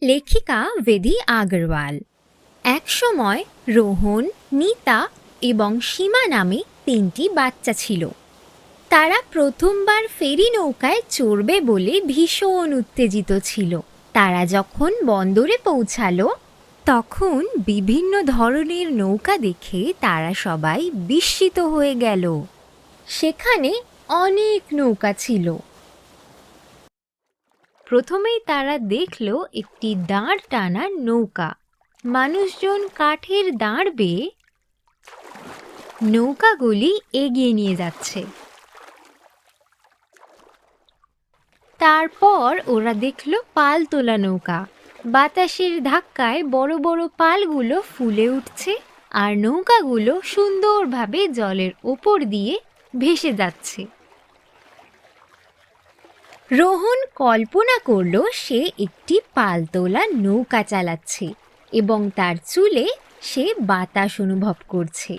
লেখিকা বেদি আগরওয়াল। একসময় রোহন, নিতা এবং সীমা নামে তিনটি বাচ্চা ছিল। তারা প্রথমবার ফেরি নৌকায় চড়বে বলে ভীষণ উত্তেজিত ছিল। তারা যখন বন্দরে পৌঁছালো তখন বিভিন্ন ধরনের নৌকা দেখে তারা সবাই বিস্মিত হয়ে গেল। সেখানে অনেক নৌকা ছিল। প্রথমেই তারা দেখল একটি দাঁড় টানা নৌকা। মানুষজন কাঠের দাঁড় বেয়ে নৌকাগুলি এগিয়ে নিয়ে যাচ্ছে। তারপর ওরা দেখল পাল তোলা নৌকা। বাতাসের ধাক্কায় বড় বড় পালগুলো ফুলে উঠছে আর নৌকাগুলো সুন্দরভাবে জলের ওপর দিয়ে ভেসে যাচ্ছে। রোহন কল্পনা করল সে একটি পালতোলা নৌকা চালাচ্ছে এবং তার চুলে সে বাতাস অনুভব করছে।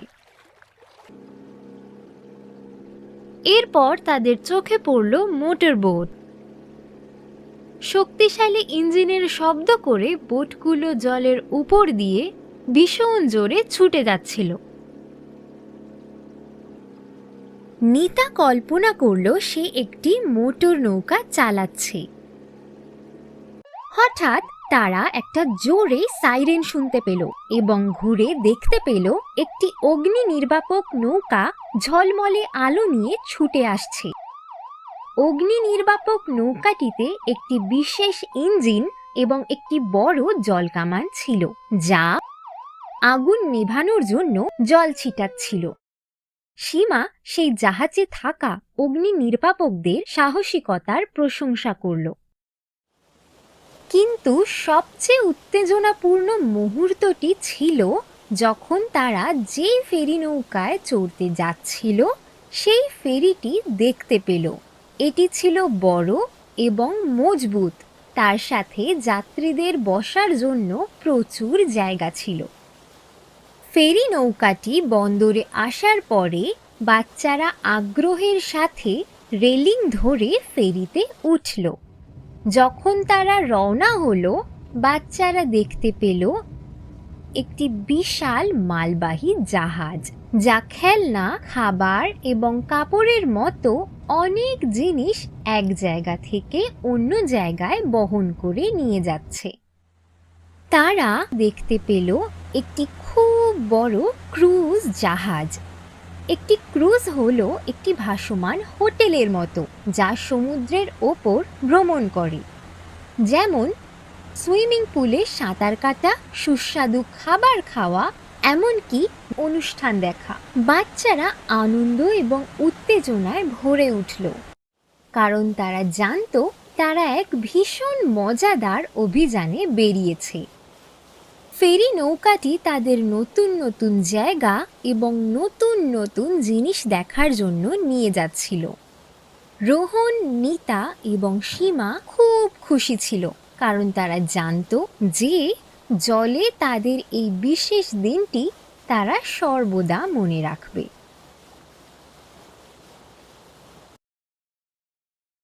এরপর তাদের চোখে পড়ল মোটর বোট। শক্তিশালী ইঞ্জিনের শব্দ করে বোটগুলো জলের উপর দিয়ে ভীষণ জোরে ছুটে যাচ্ছিল। নিতা কল্পনা করল সে একটি মোটর নৌকা চালাচ্ছে। হঠাৎ তারা একটা জোরে সাইরেন শুনতে পেল এবং ঘুরে দেখতে পেল একটি অগ্নি নির্বাপক নৌকা ঝলমলে আলো নিয়ে ছুটে আসছে। অগ্নি নির্বাপক নৌকাটিতে একটি বিশেষ ইঞ্জিন এবং একটি বড় জলকামান ছিল যা আগুন নেভানোর জন্য জল ছিটাচ্ছিল। সীমা সেই জাহাজে থাকা অগ্নি নির্বাপকদের সাহসিকতার প্রশংসা করল। কিন্তু সবচেয়ে উত্তেজনাপূর্ণ মুহূর্তটি ছিল যখন তারা যেই ফেরি নৌকায় চড়তে যাচ্ছিল সেই ফেরিটি দেখতে পেল। এটি ছিল বড় এবং মজবুত, তার সাথে যাত্রীদের বসার জন্য প্রচুর জায়গা ছিল। ফেরি নৌকাটি বন্দরে আসার পরে বাচ্চারা আগ্রহের সাথে রেলিং ধরে ফেরিতে উঠল। যখন তারা রওনা হলো বাচ্চারা দেখতে পেল একটি বিশাল মালবাহী জাহাজ যা খেলনা, খাবার এবং কাপড়ের মতো অনেক জিনিস এক জায়গা থেকে অন্য জায়গায় বহন করে নিয়ে যাচ্ছে। তারা দেখতে পেল একটি খুব বড় ক্রুজ জাহাজ। একটি ক্রুজ হলো একটি ভাসমান হোটেলের মতো যা সমুদ্রের ওপর ভ্রমণ করে, যেমন সুইমিং পুলে সাঁতার কাটা, সুস্বাদু খাবার খাওয়া, এমনকি অনুষ্ঠান দেখা। বাচ্চারা আনন্দ এবং উত্তেজনায় ভরে উঠল, কারণ তারা জানতো তারা এক ভীষণ মজাদার অভিযানে বেরিয়েছে। ফেরি নৌকাটি তাদের নতুন নতুন জায়গা এবং নতুন নতুন জিনিস দেখার জন্য নিয়ে যাচ্ছিল। রোহন, নিতা এবং সীমা খুব খুশি ছিল, কারণ তারা জানতো যে জলে তাদের এই বিশেষ দিনটি তারা সর্বদা মনে রাখবে।